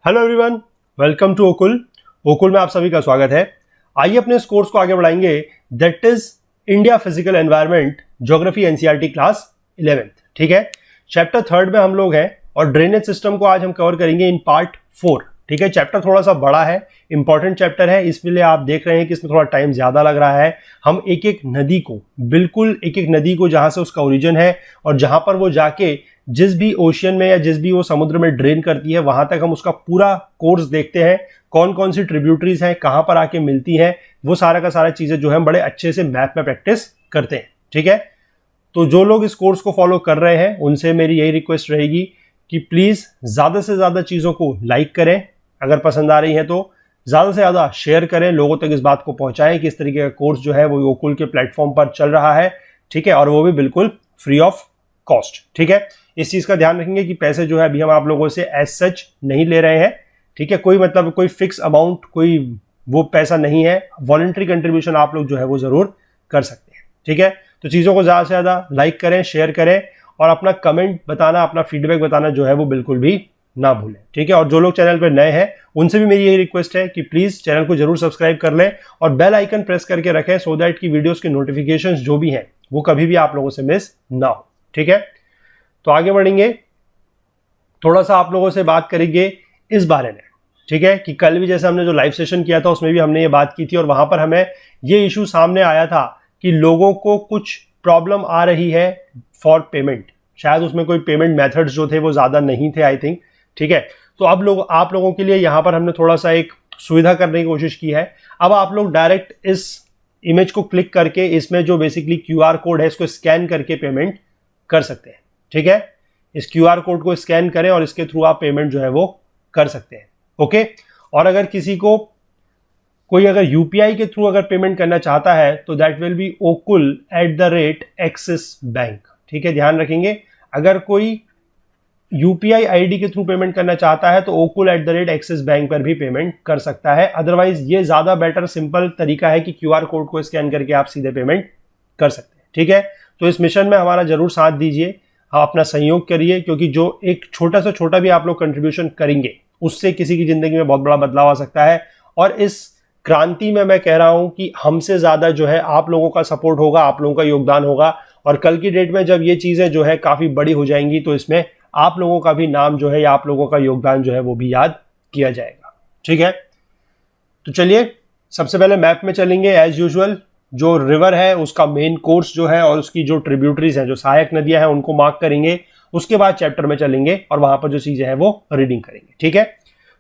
Hello everyone, welcome to ओकुल में आप सभी का स्वागत है। आइए अपने इस कोर्स को आगे बढ़ाएंगे, that is India physical environment geography NCERT class 11th। ठीक है, चैप्टर 3 में हम लोग हैं और ड्रेनेज सिस्टम को आज हम कवर करेंगे इन पार्ट 4। ठीक है, चैप्टर थोड़ा सा बड़ा है, इंपॉर्टेंट चैप्टर है, इसलिए आप देख रहे हैं कि इसमें थोड़ा टाइम ज्यादा लग रहा है। हम एक एक नदी को, बिल्कुल एक एक नदी को जहां से उसका ओरिजिन है और जहां पर वो जाके जिस भी ओशियन में या जिस भी वो समुद्र में ड्रेन करती है वहां तक हम उसका पूरा कोर्स देखते हैं। कौन कौन सी ट्रिब्यूटरीज हैं, कहां पर आके मिलती हैं, वो सारा का सारा चीजें जो है हम बड़े अच्छे से मैप में प्रैक्टिस करते हैं। ठीक है, तो जो लोग इस कोर्स को फॉलो कर रहे हैं उनसे मेरी यही रिक्वेस्ट रहेगी कि प्लीज ज्यादा से ज्यादा चीजों को लाइक करें, अगर पसंद आ रही है तो ज्यादा से ज्यादा शेयर करें, लोगों तक इस बात को पहुंचाएं कि इस तरीके का कोर्स जो है वो ओकुल के प्लेटफॉर्म पर चल रहा है। ठीक है, और वो भी बिल्कुल फ्री ऑफ कॉस्ट। ठीक है, इस चीज का ध्यान रखेंगे कि पैसे जो है अभी हम आप लोगों से एज सच नहीं ले रहे हैं। ठीक है, कोई मतलब कोई फिक्स अमाउंट, कोई वो पैसा नहीं है, वॉलंटरी कंट्रीब्यूशन आप लोग जो है वो जरूर कर सकते हैं। ठीक है, तो चीजों को ज्यादा से ज्यादा लाइक करें, शेयर करें और अपना कमेंट बताना, अपना फीडबैक बताना जो है वो बिल्कुल भी ना भूलें। ठीक है, और जो लोग चैनल पर नए हैं उनसे भी मेरी यही रिक्वेस्ट है कि प्लीज चैनल को जरूर सब्सक्राइब कर लें और बेल आइकन प्रेस करके रखें सो दैट की वीडियोस के नोटिफिकेशंस जो भी हैं वो कभी भी आप लोगों से मिस ना हो। ठीक है, तो आगे बढ़ेंगे, थोड़ा सा आप लोगों से बात करेंगे इस बारे में। ठीक है, कि कल भी जैसे हमने जो लाइव सेशन किया था उसमें भी हमने ये बात की थी और वहां पर हमें ये इशू सामने आया था कि लोगों को कुछ प्रॉब्लम आ रही है फॉर पेमेंट। शायद उसमें कोई पेमेंट मेथड्स जो थे वो ज्यादा नहीं थे, आई थिंक। ठीक है, तो अब आप लोगों के लिए यहां पर हमने थोड़ा सा एक सुविधा करने की कोशिश की है। अब आप लोग डायरेक्ट इस इमेज को क्लिक करके इसमें जो बेसिकली क्यूआर कोड है इसको स्कैन करके पेमेंट कर सकते हैं। ठीक है, इस क्यूआर कोड को स्कैन करें और इसके थ्रू आप पेमेंट जो है वो कर सकते हैं। ओके, और अगर किसी को कोई अगर यूपीआई के थ्रू अगर पेमेंट करना चाहता है तो that will be okul@axis bank. ठीक है, ध्यान रखेंगे, अगर कोई यूपीआई आईडी के थ्रू पेमेंट करना चाहता है तो okul@axis बैंक पर भी पेमेंट कर सकता है। अदरवाइज ये ज्यादा बेटर सिंपल तरीका है कि क्यूआर कोड को स्कैन करके आप सीधे पेमेंट कर सकते हैं। ठीक है, तो इस मिशन में हमारा जरूर साथ दीजिए, हाँ अपना सहयोग करिए, क्योंकि जो एक छोटा से छोटा भी आप लोग कंट्रीब्यूशन करेंगे उससे किसी की जिंदगी में बहुत बड़ा बदलाव आ सकता है। और इस क्रांति में मैं कह रहा हूं कि हमसे ज्यादा जो है आप लोगों का सपोर्ट होगा, आप लोगों का योगदान होगा। और कल की डेट में जब ये चीजें जो है काफी बड़ी हो जाएंगी तो इसमें आप लोगों का भी नाम जो है या आप लोगों का योगदान जो है वो भी याद किया जाएगा। ठीक है, तो चलिए सबसे पहले मैप में चलेंगे। एज यूजुअल जो रिवर है उसका मेन कोर्स जो है और उसकी जो ट्रिब्यूटरीज हैं, जो सहायक नदियां हैं, उनको मार्क करेंगे। उसके बाद चैप्टर में चलेंगे और वहां पर जो चीजें हैं वो रीडिंग करेंगे। ठीक है,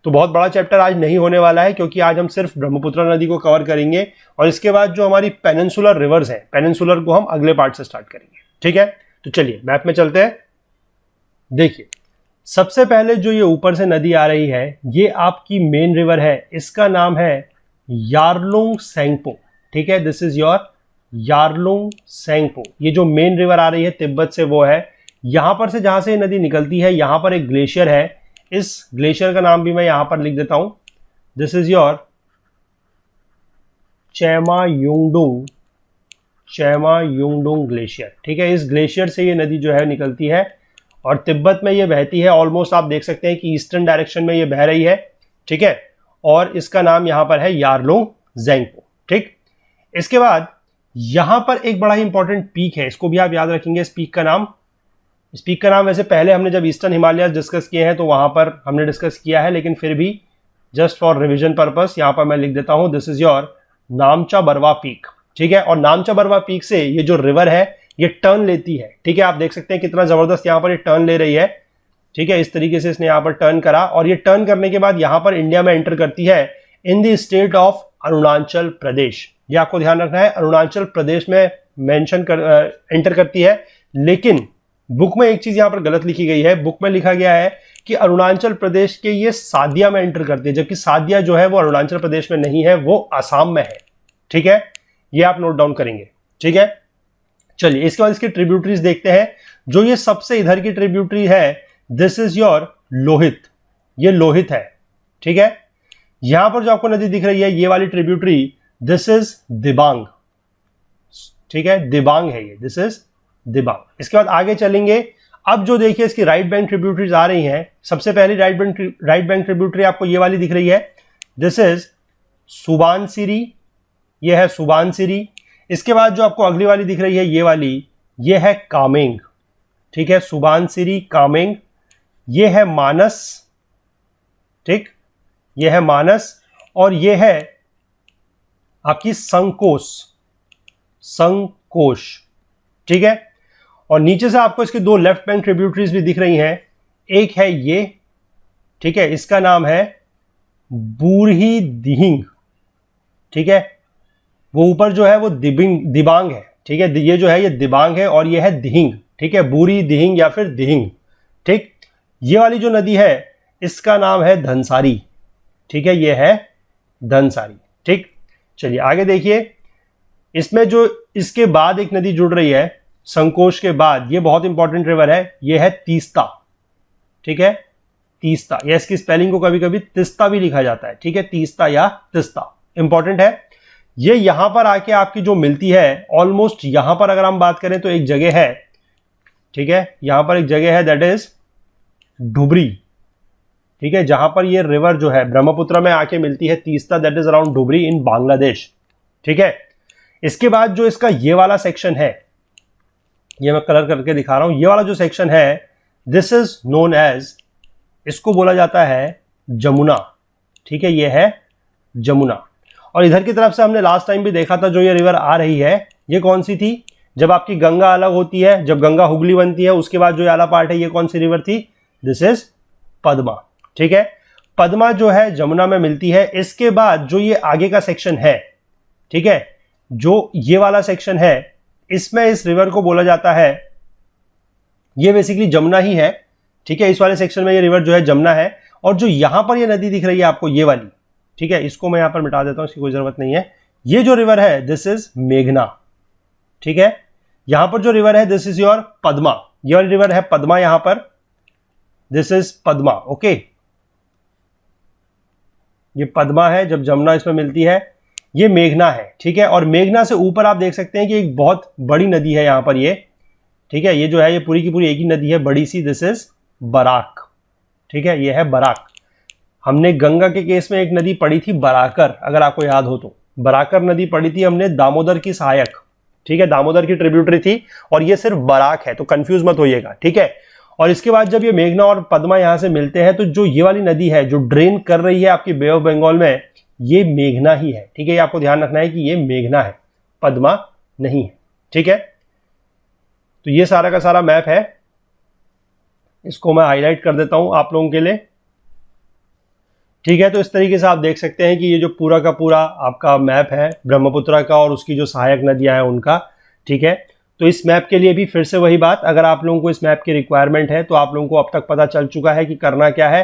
तो बहुत बड़ा चैप्टर आज नहीं होने वाला है क्योंकि आज हम सिर्फ ब्रह्मपुत्र नदी को कवर करेंगे और इसके बाद जो हमारी पेनिनसुलर रिवर्स हैं, पेनिनसुलर को हम अगले पार्ट से स्टार्ट करेंगे। ठीक है, तो चलिए मैप में चलते हैं। देखिए, सबसे पहले जो ये ऊपर से नदी आ रही है ये आपकी मेन रिवर है, इसका नाम है यारलुंग सेंगपो। ठीक है, दिस इज योर यारलुंग सेंगपो। ये जो मेन रिवर आ रही है तिब्बत से वो है। यहां पर से जहां से ये नदी निकलती है यहां पर एक ग्लेशियर है, इस ग्लेशियर का नाम भी मैं यहां पर लिख देता हूं, this is your Chema Yungdung glacier. ठीक है, इस ग्लेशियर से ये नदी जो है निकलती है और तिब्बत में ये बहती है। ऑलमोस्ट आप देख सकते हैं कि ईस्टर्न डायरेक्शन में ये बह रही है। ठीक है, और इसका नाम यहां पर है यारलुंग जेंगपो। ठीक, इसके बाद यहां पर एक बड़ा ही इंपॉर्टेंट पीक है, इसको भी आप याद रखेंगे। इस पीक का नाम वैसे पहले हमने जब ईस्टर्न हिमालय डिस्कस किए हैं तो वहां पर हमने डिस्कस किया है, लेकिन फिर भी जस्ट फॉर रिविजन पर्पस यहां पर मैं लिख देता हूं, this is your नामचा Barwa peak. ठीक है, और नामचा बरवा पीक से ये जो रिवर है ये टर्न लेती है। ठीक है, आप देख सकते हैं कितना जबरदस्त यहां पर ये टर्न ले रही है। ठीक है, इस तरीके से इसने यहां पर टर्न करा और ये टर्न करने के बाद यहां पर इंडिया में एंटर करती है in the state of Arunachal Pradesh. ये आपको ध्यान रखना है, अरुणाचल प्रदेश में एंटर करती है। लेकिन बुक में एक चीज यहां पर गलत लिखी गई है, बुक में लिखा गया है कि अरुणाचल प्रदेश के ये सादिया में एंटर करती है, जबकि सादिया जो है वो अरुणाचल प्रदेश में नहीं है, वो आसाम में है। ठीक है, ये आप नोट डाउन करेंगे। ठीक है, चलिए इसके बाद इसकी ट्रिब्यूटरीज देखते हैं। जो ये सबसे इधर की ट्रिब्यूटरी है दिस इज योर लोहित, ये लोहित है। ठीक है, यहां पर जो आपको नदी दिख रही है ये वाली ट्रिब्यूटरी दिस इज दिबांग। ठीक है, दिबांग है ये, दिस इज दिबांग। इसके बाद आगे चलेंगे, अब जो देखिए इसकी राइट बैंक ट्रिब्यूटरीज आ रही हैं, सबसे पहली राइट बैंक ट्रिब्यूटरी आपको ये वाली दिख रही है, दिस इज सुबानसिरी, ये है सुबानसिरी। इसके बाद जो आपको अगली वाली दिख रही है ये वाली, ये है कामेंग, ठीक है, सुबानसिरी कामेंग। ये है मानस, ठीक, ये है मानस, और ये है आपकी संकोश, संकोश, ठीक है। और नीचे से आपको इसके दो लेफ्ट बैंक ट्रिब्यूटरीज भी दिख रही हैं, एक है ये, ठीक है, इसका नाम है बूरही दिहिंग, ठीक है, वो ऊपर जो है वो दिबांग है, ठीक है, ये जो है ये दिबांग है और ये है दिहिंग, ठीक है, बूरी दिहिंग या फिर दिहिंग, ठीक। ये वाली जो नदी है इसका नाम है धनसारी, ठीक है, ये है धनसारी, ठीक। चलिए आगे देखिए, इसमें जो इसके बाद एक नदी जुड़ रही है संकोश के बाद, ये बहुत इंपॉर्टेंट रिवर है, ये है तीस्ता, ठीक है, तीस्ता, या इसकी स्पेलिंग को कभी कभी तिस्ता भी लिखा जाता है, ठीक है, तीस्ता या तिस्ता, इंपॉर्टेंट है। ये यहां पर आके आपकी जो मिलती है, ऑलमोस्ट यहां पर अगर हम बात करें तो एक जगह है, ठीक है, यहां पर एक जगह है दैट इज डुबरी, ठीक है, जहां पर ये रिवर जो है ब्रह्मपुत्र में आके मिलती है Teesta, that is around Dhubri in Bangladesh, ठीक है। इसके बाद जो इसका ये वाला सेक्शन है, ये मैं कलर करके दिखा रहा हूं, ये वाला जो सेक्शन है दिस इज नोन एज, इसको बोला जाता है जमुना, ठीक है, ये है जमुना। और इधर की तरफ से हमने लास्ट टाइम भी देखा था, जो ये रिवर आ रही है ये कौन सी थी, जब आपकी गंगा अलग होती है, जब गंगा हुगली बनती है, उसके बाद जो आला पार्ट है ये कौन सी रिवर थी, दिस इज पद्मा, ठीक है। पद्मा जो है जमुना में मिलती है। इसके बाद जो ये आगे का सेक्शन है, ठीक है, जो ये वाला सेक्शन है, इसमें इस रिवर को बोला जाता है, ये बेसिकली जमुना ही है, ठीक है, इस वाले सेक्शन में ये रिवर जो है जमुना है। और जो यहां पर ये नदी दिख रही है आपको ये वाली, ठीक है, इसको मैं यहां पर मिटा देता हूं, इसकी कोई जरूरत नहीं है। ये जो रिवर है दिस इज मेघना, ठीक है, यहां पर जो रिवर है दिस इज योर पद्मा, ये वाली रिवर है पद्मा, यहां पर दिस इज पद्मा, ओके, ये पद्मा है, जब जमुना इसमें मिलती है, ये मेघना है, ठीक है। और मेघना से ऊपर आप देख सकते हैं कि एक बहुत बड़ी नदी है यहां पर ये, ठीक है, ये जो है ये पूरी की पूरी एक ही नदी है बड़ी सी, दिस इज बराक, ठीक है, ये है बराक। हमने गंगा के केस में एक नदी पढ़ी थी बराकर, अगर आपको याद हो तो, बराकर नदी पढ़ी थी हमने, दामोदर की सहायक, ठीक है, दामोदर की ट्रिब्यूटरी थी, और ये सिर्फ बराक है, तो कंफ्यूज मत होइएगा, ठीक है। और इसके बाद जब ये मेघना और पद्मा यहां से मिलते हैं, तो जो ये वाली नदी है जो ड्रेन कर रही है आपकी बे ऑफ बंगाल में, ये मेघना ही है, ठीक है, ये आपको ध्यान रखना है कि ये मेघना है, पद्मा नहीं है, ठीक है। तो ये सारा का सारा मैप है, इसको मैं हाईलाइट कर देता हूं आप लोगों के लिए, ठीक है। तो इस तरीके से आप देख सकते हैं कि ये जो पूरा का पूरा आपका मैप है ब्रह्मपुत्र का और उसकी जो सहायक नदियां हैं उनका, ठीक है। तो इस मैप के लिए भी फिर से वही बात, अगर आप लोगों को इस मैप की रिक्वायरमेंट है तो आप लोगों को अब तक पता चल चुका है कि करना क्या है।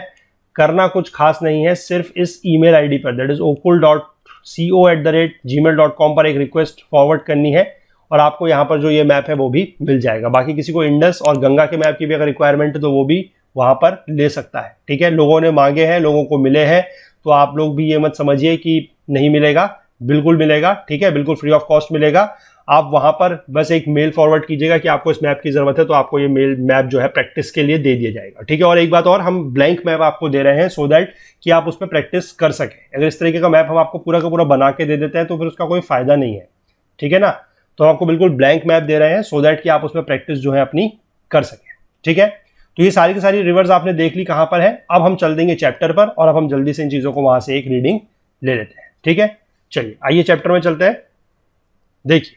करना कुछ खास नहीं है, सिर्फ इस ईमेल आईडी पर दैट इज okul.co@gmail.com पर एक रिक्वेस्ट फॉरवर्ड करनी है और आपको यहाँ पर जो ये मैप है वो भी मिल जाएगा। बाकी किसी को इंडस और गंगा के मैप की भी अगर रिक्वायरमेंट है तो वो भी वहां पर ले सकता है, ठीक है। लोगों ने मांगे हैं, लोगों को मिले हैं, तो आप लोग भी ये मत समझिए कि नहीं मिलेगा, बिल्कुल मिलेगा, ठीक है, बिल्कुल फ्री ऑफ कॉस्ट मिलेगा। आप वहां पर बस एक मेल फॉरवर्ड कीजिएगा कि आपको इस मैप की जरूरत है, तो आपको ये मैप जो है प्रैक्टिस के लिए दे दिया जाएगा, ठीक है। और एक बात और, हम ब्लैंक मैप आपको दे रहे हैं सो दैट कि आप उस पर प्रैक्टिस कर सकें। अगर इस तरीके का मैप हम आपको पूरा का पूरा बना के दे देते हैं तो फिर उसका कोई फायदा नहीं है, ठीक है ना। तो आपको बिल्कुल ब्लैंक मैप दे रहे हैं सो दैट कि आप उसमें प्रैक्टिस जो है अपनी कर सकें, ठीक है। तो ये सारी की सारी रिवर्स आपने देख ली कहां पर है। अब हम चल देंगे चैप्टर पर और अब हम जल्दी से इन चीजों को वहां से एक रीडिंग ले लेते हैं, ठीक है। चलिए आइए चैप्टर में चलते हैं। देखिए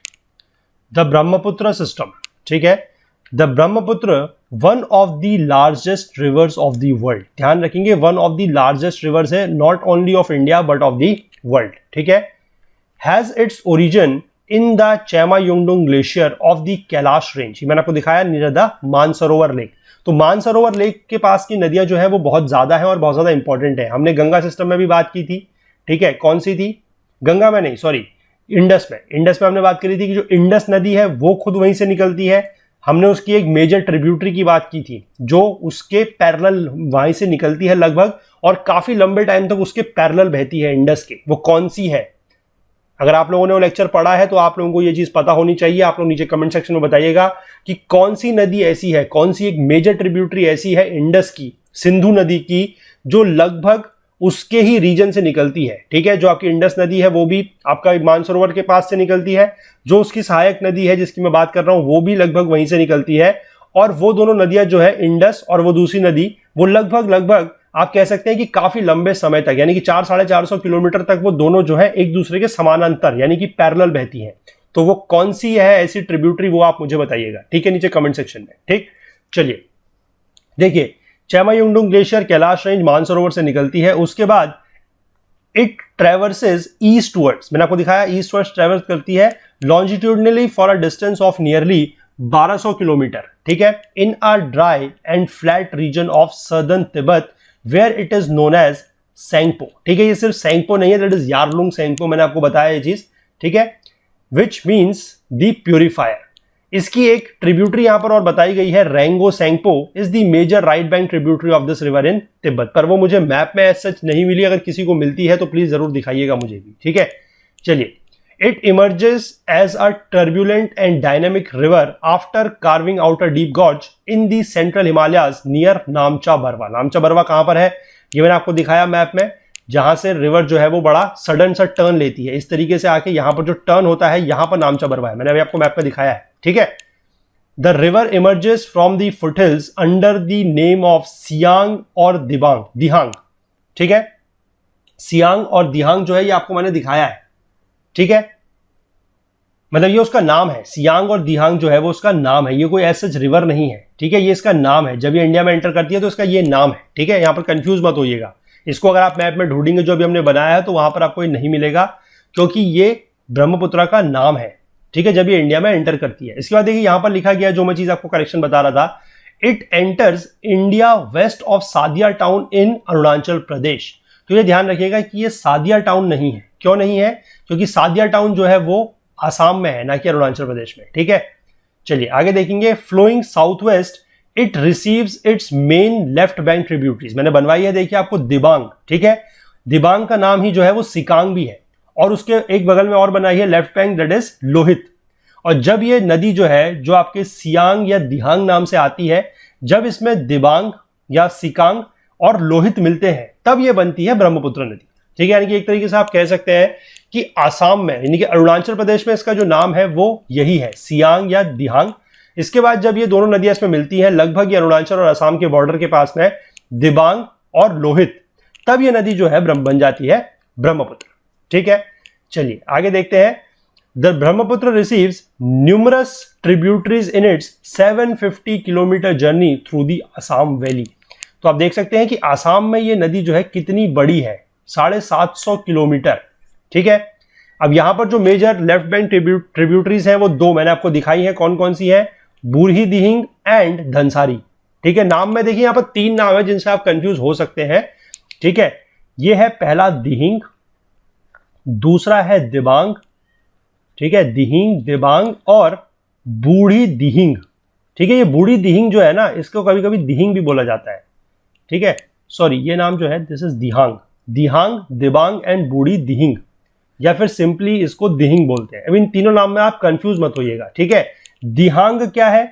द ब्रह्मपुत्र सिस्टम, ठीक है, the Brahmaputra one of the largest rivers of the world. ध्यान रखेंगे one of the largest rivers है, not only of India but of the world, ठीक है। Has its origin in the Chemayungdung glacier of the Kailash range. मैंने आपको दिखाया near the Mansarovar lake. तो Mansarovar lake के पास की नदियां जो है वो बहुत ज्यादा है और बहुत ज्यादा इंपॉर्टेंट है। हमने गंगा सिस्टम में भी बात की थी, ठीक है, कौन सी थी, गंगा में नहीं, सॉरी इंडस में। इंडस में हमने बात करी थी कि जो इंडस नदी है वो खुद वहीं से निकलती है। हमने उसकी एक मेजर ट्रिब्यूटरी की बात की थी जो उसके पैरेलल वहीं से निकलती है लगभग, और काफी लंबे टाइम तक उसके पैरेलल बहती है इंडस के। वो कौन सी है, अगर आप लोगों ने वो लेक्चर पढ़ा है तो आप लोगों को ये चीज पता होनी चाहिए। आप लोग नीचे कमेंट सेक्शन में बताइएगा कि कौन सी नदी ऐसी है, कौन सी एक मेजर ट्रिब्यूटरी ऐसी है इंडस की, सिंधु नदी की, जो लगभग उसके ही रीजन से निकलती है। ठीक है, जो आपकी इंडस नदी है वो भी आपका मानसरोवर के पास से निकलती है, जो उसकी सहायक नदी है जिसकी मैं बात कर रहा हूं वो भी लगभग वहीं से निकलती है, और वो दोनों नदियां जो है इंडस और वो दूसरी नदी, वो लगभग आप कह सकते हैं कि काफी लंबे समय तक, यानी कि 400-450 किलोमीटर तक वो दोनों जो है एक दूसरे के समानांतर यानी कि पैरेलल बहती हैं। तो वो कौन सी है ऐसी ट्रिब्यूटरी, वो आप मुझे बताइएगा, ठीक है, नीचे कमेंट सेक्शन में। ठीक, चलिए देखिए, चेमायुंगडुंग ग्लेशियर कैलाश रेंज मानसरोवर से निकलती है, उसके बाद इट ट्रेवर्सेस ईस्टवर्ड्स, मैंने आपको दिखाया ईस्टवर्ड्स ट्रेवर्स करती है longitudinally for a distance of nearly 1200 kilometre. ठीक है, in a dry and flat region of southern Tibet where it is known as Tsangpo. ठीक है, ये सिर्फ सेंगपो नहीं है, दैट इज यारलुंग सेंगपो, मैंने आपको बताया ये चीज। ठीक है, विच मीन्स द प्यूरिफायर। इसकी एक ट्रिब्यूटरी यहां पर और बताई गई है, Rango Tsangpo is the major right bank tributary of this river in Tibet, पर वो मुझे मैप में सच नहीं मिली। अगर किसी को मिलती है तो प्लीज जरूर दिखाइएगा मुझे भी। ठीक है, चलिए, it emerges as a turbulent and dynamic river after carving out a deep gorge in the central Himalayas near Namcha Barwa. Namcha Barwa कहां पर है, ये मैंने आपको दिखाया मैप में, जहां से रिवर जो है वो बड़ा सडन सा टर्न लेती है, इस तरीके से आके यहां पर जो टर्न होता है यहां पर नामचा बरवा है, मैंने अभी आपको मैप में दिखाया है। ठीक है, the river emerges from the foothills under the name of Siang और दिहांग। ठीक है, सियांग और दिहांग जो है ये आपको मैंने दिखाया है। ठीक है, मतलब ये उसका नाम है, सियांग और दिहांग जो है वो उसका नाम है, ये कोई ऐसा रिवर नहीं है। ठीक है, ये इसका नाम है, जब ये इंडिया में एंटर करती है तो इसका ये नाम है। ठीक है, यहां पर कंफ्यूज मत होइएगा, इसको अगर आप मैप में ढूंढेंगे जो अभी हमने बनाया है तो वहां पर आपको ये नहीं मिलेगा, क्योंकि ये ब्रह्मपुत्र का नाम है। ठीक है, जब ये इंडिया में एंटर करती है। इसके बाद देखिए यहां पर लिखा गया, जो मैं चीज आपको करेक्शन बता रहा था, it enters India west of Sadiya town in Arunachal Pradesh. तो ये ध्यान रखिएगा कि ये सादिया टाउन नहीं है। क्यों नहीं है, क्योंकि सादिया टाउन जो है वो आसाम में है, ना कि अरुणाचल प्रदेश में। ठीक है, चलिए आगे देखेंगे। Flowing south west it receives its main left bank tributaries, मैंने बनवाई है, देखिए आपको दिबांग। ठीक है, दिबांग का नाम ही जो है वो सिकांग भी है, और उसके एक बगल में और बनाई है left bank, that is Lohit. और जब ये नदी जो है, जो आपके सियांग या दिहांग नाम से आती है, जब इसमें दिबांग या सिकांग और लोहित मिलते हैं तब ये बनती है ब्रह्मपुत्र नदी। ठीक है, यानी कि एक तरीके से आप कह सकते हैं कि आसाम में, यानी कि अरुणाचल प्रदेश में इसका जो नाम है वो यही है, सियांग या दिहांग। इसके बाद जब ये दोनों नदियां इसमें मिलती हैं, लगभग ये अरुणाचल और असम के बॉर्डर के पास में दिबांग और लोहित, तब ये नदी जो है बन जाती है ब्रह्मपुत्र। ठीक है, चलिए आगे देखते हैं। The Brahmaputra receives numerous tributaries in its 750 kilometre journey through the Assam valley. तो आप देख सकते हैं कि आसाम में ये नदी जो है कितनी बड़ी है, 750 किलोमीटर। ठीक है, अब यहां पर जो मेजर लेफ्ट बैंक ट्रिब्यूटरीज हैं वो दो मैंने आपको दिखाई है, कौन कौन सी है, बूरही दिहिंग एंड धनसारी। ठीक है, नाम में देखिए यहां पर 3 नाम है जिनसे आप कंफ्यूज हो सकते हैं। ठीक है, ये है पहला दिहिंग, दूसरा है दिबांग। ठीक है, दिहिंग, दिबांग और बूढ़ी दिहिंग। ठीक है, ये बूढ़ी दिहिंग जो है ना, इसको कभी कभी दिहिंग भी बोला जाता है। ठीक है, सॉरी, ये नाम जो है this is Dihang, Dibang and बूढ़ी दिहिंग, या फिर सिंपली इसको दिहिंग बोलते हैं। अब इन तीनों नाम में आप कंफ्यूज मत होइएगा। ठीक है, दिहांग क्या है,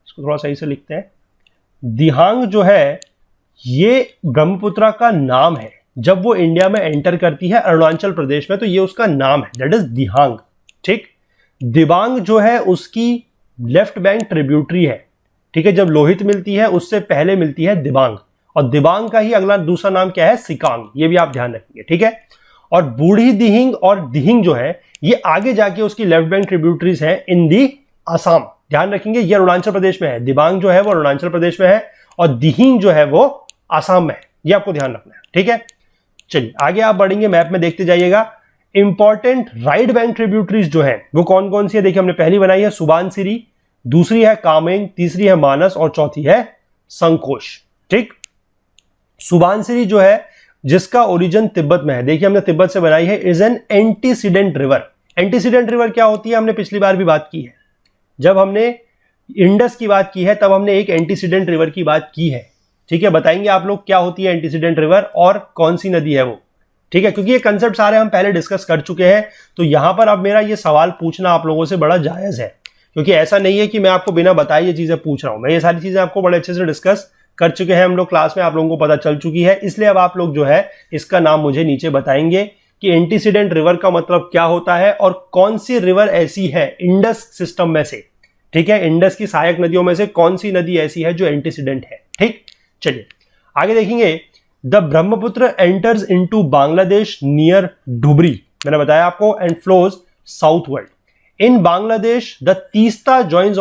इसको थोड़ा सही से लिखते हैं। दिहांग जो है ये ब्रह्मपुत्र का नाम है, जब वो इंडिया में एंटर करती है अरुणाचल प्रदेश में तो ये उसका नाम है, दैट इज दिहांग। ठीक, दिबांग जो है उसकी लेफ्ट बैंक ट्रिब्यूटरी है। ठीक है, जब लोहित मिलती है उससे पहले मिलती है दिबांग, और दिबांग का ही अगला दूसरा नाम क्या है, सिकांग, ये भी आप ध्यान रखेंगे। ठीक है, और बूढ़ी दिहिंग और दिहिंग जो है ये आगे जाके उसकी लेफ्ट बैंक ट्रिब्यूटरीज है इन दी असम। ध्यान रखेंगे, ये अरुणाचल प्रदेश में है, दिबांग जो है वो अरुणाचल प्रदेश में है, और दिहिंग जो है वो असम में है, ये आपको ध्यान रखना है। ठीक है, चलिए आगे आप बढ़ेंगे, मैप में देखते जाइएगा। इंपॉर्टेंट राइट बैंक ट्रिब्यूटरीज जो है वो कौन कौन सी है, देखिए हमने पहली बनाई है सुबानसिरी, दूसरी है कामेंग, तीसरी है मानस और चौथी है संकोश। ठीक, सुबानसिरी जो है जिसका ओरिजिन तिब्बत में है, देखिए हमने तिब्बत से बनाई है, is an antecedent river. Antecedent river क्या होती है, हमने पिछली बार भी बात की है, जब हमने इंडस की बात की है तब हमने एक एंटीसीडेंट रिवर की बात की है। ठीक है, बताएंगे आप लोग क्या होती है एंटीसीडेंट रिवर और कौन सी नदी है वो। ठीक है, क्योंकि ये कंसेप्ट सारे हम पहले डिस्कस कर चुके हैं। तो यहां पर अब मेरा ये सवाल पूछना आप लोगों से बड़ा जायज है, क्योंकि ऐसा नहीं है कि मैं आपको बिना बताए ये चीजें पूछ रहा हूं। मैं ये सारी चीजें आपको बड़े अच्छे से डिस्कस कर चुके हैं हम लोग क्लास में, आप लोगों को पता चल चुकी है। इसलिए अब आप लोग जो है इसका नाम मुझे नीचे बताएंगे कि एंटीसीडेंट रिवर का मतलब क्या होता है और कौन सी रिवर ऐसी है इंडस सिस्टम में से, ठीक है, इंडस की सहायक नदियों में से कौन सी नदी ऐसी है जो एंटीसीडेंट है। ठीक, चलिए आगे देखेंगे। The Brahmaputra enters into Bangladesh near Dhubri, मैंने बताया आपको, and flows southward in Bangladesh. The Teesta joins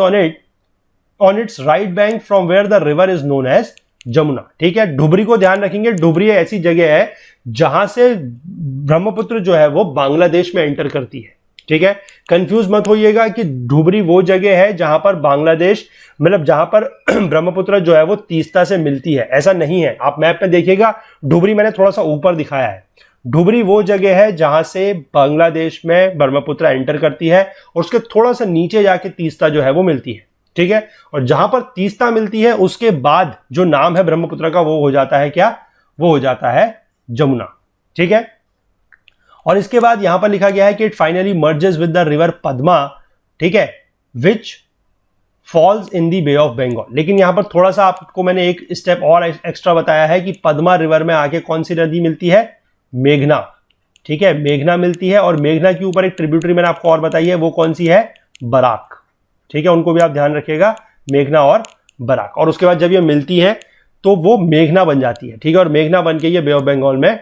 on its right bank from where the river is known as Jamuna. ठीक है, डुबरी को ध्यान रखेंगे, डुबरी ऐसी जगह है जहां से ब्रह्मपुत्र जो है वो बांग्लादेश में एंटर करती है। ठीक है, कंफ्यूज मत होइएगा कि डुबरी वो जगह है जहां पर बांग्लादेश, मतलब जहां पर ब्रह्मपुत्र जो है वो तीस्ता से मिलती है, ऐसा नहीं है। आप मैप में देखिएगा, डुबरी मैंने थोड़ा सा ऊपर दिखाया है। डुबरी वो जगह है जहां से बांग्लादेश में ब्रह्मपुत्र एंटर करती है और उसके थोड़ा सा नीचे जाके तीस्ता जो है वो मिलती है। ठीक है, और जहां पर तीस्ता मिलती है उसके बाद जो नाम है ब्रह्मपुत्र का वो हो जाता है क्या, वो हो जाता है जमुना। ठीक है, और इसके बाद यहां पर लिखा गया है कि it finally merges with the river Padma, ठीक है, which falls in the Bay of Bengal. लेकिन यहां पर थोड़ा सा आपको मैंने एक स्टेप और एक्स्ट्रा बताया है कि पद्मा रिवर में आके कौन सी नदी मिलती है, मेघना। ठीक है, मेघना मिलती है, और मेघना के ऊपर एक ट्रिब्यूटरी मैंने आपको और बताई है, वो कौन सी है, बराक। ठीक है, उनको भी आप ध्यान रखिएगा, मेघना और बराक। और उसके बाद जब ये मिलती है तो वो मेघना बन जाती है। ठीक है, और मेघना बन के ये बे ऑफ बंगाल में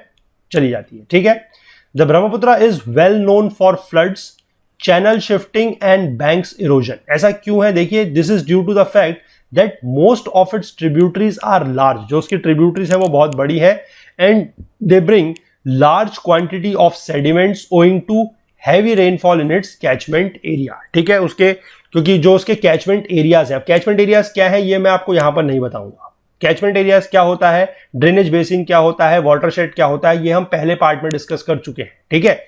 चली जाती है। ठीक है, the Brahmaputra is well known for floods, channel shifting and banks erosion. ऐसा क्यों है, देखिए, this is due to the fact that most of its tributaries are large, जो उसकी ट्रिब्यूटरीज है वो बहुत बड़ी है, and they bring large quantity of sediments owing to heavy rainfall in its catchment area. ठीक है, उसके क्योंकि जो उसके कैचमेंट एरियाज है, अब कैचमेंट एरियाज क्या है ये मैं आपको यहां पर नहीं बताऊंगा। कैचमेंट एरियाज क्या होता है, ड्रेनेज बेसिन क्या होता है, वाटरशेड क्या होता है, ये हम पहले पार्ट में डिस्कस कर चुके हैं। ठीक है,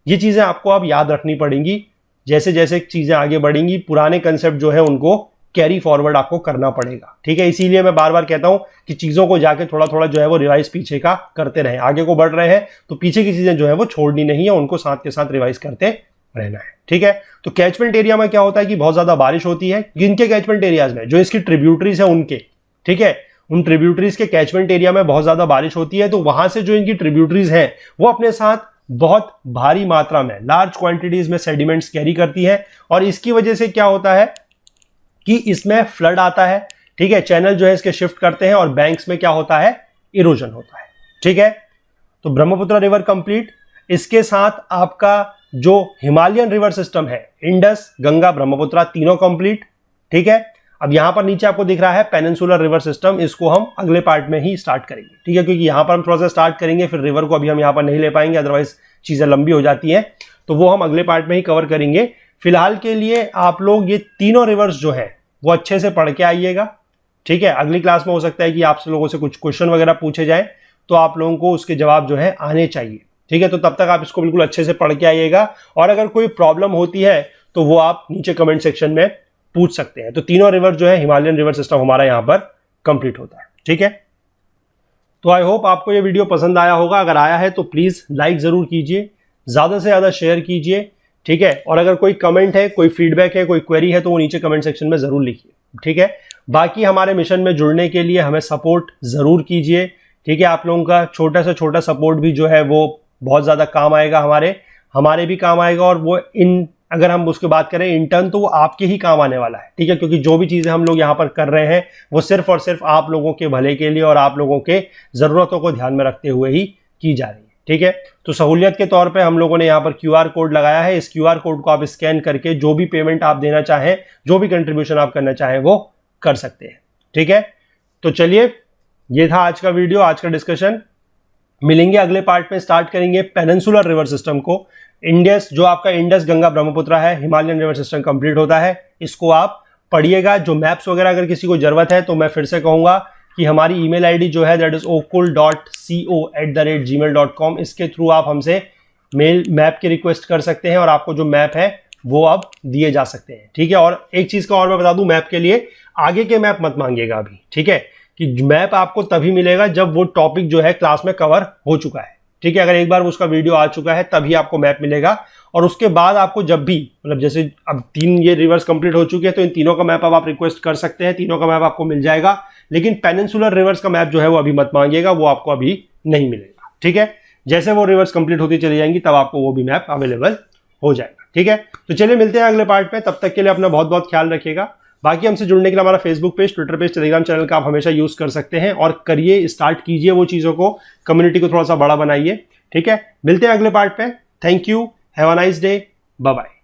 ये चीजें आपको अब याद रखनी पड़ेंगी। जैसे जैसे चीजें आगे बढ़ेंगी, पुराने कंसेप्ट जो है उनको कैरी फॉरवर्ड आपको करना पड़ेगा। ठीक है, इसीलिए मैं बार बार कहता हूं कि चीजों को जाके थोड़ा थोड़ा जो है वो रिवाइज पीछे का करते रहे। आगे को बढ़ रहे हैं तो पीछे की चीजें जो है वो छोड़नी नहीं है, उनको साथ के साथ रिवाइज करते रहना है। ठीक है, तो कैचमेंट एरिया में क्या होता है कि बहुत ज्यादा बारिश होती है, जिनके कैचमेंट एरियाज में जो इसकी ट्रिब्यूटरीज है उनके, ठीक है, उन ट्रिब्यूटरीज के कैचमेंट एरिया में बहुत ज्यादा बारिश होती है, तो वहां से जो इनकी ट्रिब्यूटरीज हैं वो अपने साथ बहुत भारी मात्रा में, लार्ज क्वांटिटीज में सेडिमेंट्स कैरी करती है, और इसकी वजह से क्या होता है कि इसमें फ्लड आता है। ठीक है, चैनल जो है इसके शिफ्ट करते हैं, और बैंक्स में क्या होता है, इरोजन होता है। ठीक है, तो ब्रह्मपुत्र रिवर कंप्लीट, इसके साथ आपका जो हिमालयन रिवर सिस्टम है, इंडस, गंगा, ब्रह्मपुत्र, तीनों कंप्लीट। ठीक है, अब यहां पर नीचे आपको दिख रहा है पेनिनसुलर रिवर सिस्टम, इसको हम अगले पार्ट में ही स्टार्ट करेंगे। ठीक है, क्योंकि यहां पर हम थोड़ा सा स्टार्ट करेंगे, फिर रिवर को अभी हम यहां पर नहीं ले पाएंगे, अदरवाइज चीजें लंबी हो जाती हैं, तो वो हम अगले पार्ट में ही कवर करेंगे। फिलहाल के लिए आप लोग ये तीनों रिवर्स जो है वो अच्छे से पढ़ के आइएगा। ठीक है, अगली क्लास में हो सकता है कि आप लोगों से कुछ क्वेश्चन वगैरह पूछे जाए, तो आप लोगों को उसके जवाब जो है आने चाहिए। ठीक है, तो तब तक आप इसको बिल्कुल अच्छे से पढ़ के आइएगा, और अगर कोई प्रॉब्लम होती है तो वो आप नीचे कमेंट सेक्शन में पूछ सकते हैं। तो तीनों रिवर जो है, हिमालयन रिवर सिस्टम हमारा यहां पर कंप्लीट होता है। ठीक है, तो आई होप आपको ये वीडियो पसंद आया होगा। अगर आया है तो प्लीज लाइक जरूर कीजिए, ज्यादा से ज्यादा शेयर कीजिए। ठीक है, और अगर कोई कमेंट है, कोई फीडबैक है, कोई क्वेरी है, तो वो नीचे कमेंट सेक्शन में जरूर लिखिए। ठीक है, बाकी हमारे मिशन में जुड़ने के लिए हमें सपोर्ट जरूर कीजिए। ठीक है, आप लोगों का छोटा से छोटा सपोर्ट भी जो है वो बहुत ज्यादा काम आएगा, हमारे भी काम आएगा, और वो अगर हम उसकी बात करें इंटर्न, तो वो आपके ही काम आने वाला है। ठीक है, क्योंकि जो भी चीजें हम लोग यहाँ पर कर रहे हैं वो सिर्फ और सिर्फ आप लोगों के भले के लिए और आप लोगों के जरूरतों को ध्यान में रखते हुए ही की जा रही है। ठीक है, तो सहूलियत के तौर पे हम लोगों ने यहाँ पर QR कोड लगाया है। इस QR कोड को आप स्कैन करके जो भी पेमेंट आप देना चाहें, जो भी कंट्रीब्यूशन आप करना चाहें, वो कर सकते हैं। ठीक है, तो चलिए, ये था आज का वीडियो, आज का डिस्कशन। मिलेंगे अगले पार्ट में, स्टार्ट करेंगे पेनिनसुलर रिवर सिस्टम को। इंडस, जो आपका इंडस, गंगा, ब्रह्मपुत्र है, हिमालयन रिवर सिस्टम कंप्लीट होता है, इसको आप पढ़िएगा। जो मैप्स वगैरह अगर किसी को जरूरत है तो मैं फिर से कहूंगा कि हमारी ईमेल आईडी जो है दैट इज okul.co@gmail.com, इसके थ्रू आप हमसे मैप की रिक्वेस्ट कर सकते हैं, और आपको जो मैप है वो अब दिए जा सकते हैं। ठीक है, और एक चीज का और मैं बता दूं, मैप के लिए आगे के मैप मत मांगिएगा अभी। ठीक है, कि मैप आपको तभी मिलेगा जब वो टॉपिक जो है क्लास में कवर हो चुका है। ठीक है। अगर एक बार उसका वीडियो आ चुका है तभी आपको मैप मिलेगा, और उसके बाद आपको जब भी मतलब जैसे अब 3 ये रिवर्स कंप्लीट हो चुके हैं तो इन तीनों का मैप अब आप रिक्वेस्ट कर सकते हैं, तीनों का मैप आपको मिल जाएगा। लेकिन पेनिनसुलर रिवर्स का मैप जो है वो अभी मत मांगिएगा, वो आपको अभी नहीं मिलेगा, ठीक है। जैसे वो रिवर्स कंप्लीट होती चली जाएंगी तब आपको वो भी मैप अवेलेबल हो जाएगा, ठीक है। तो चलिए मिलते हैं अगले पार्ट में, तब तक के लिए अपना बहुत बहुत ख्याल रखिएगा। बाकी हमसे जुड़ने के लिए हमारा Facebook page, Twitter page, Telegram channel का आप हमेशा यूज कर सकते हैं, और करिए, स्टार्ट कीजिए वो चीजों को, कम्युनिटी को थोड़ा सा बड़ा बनाइए, ठीक है। मिलते हैं अगले पार्ट पे। Thank you, have a nice day, bye bye.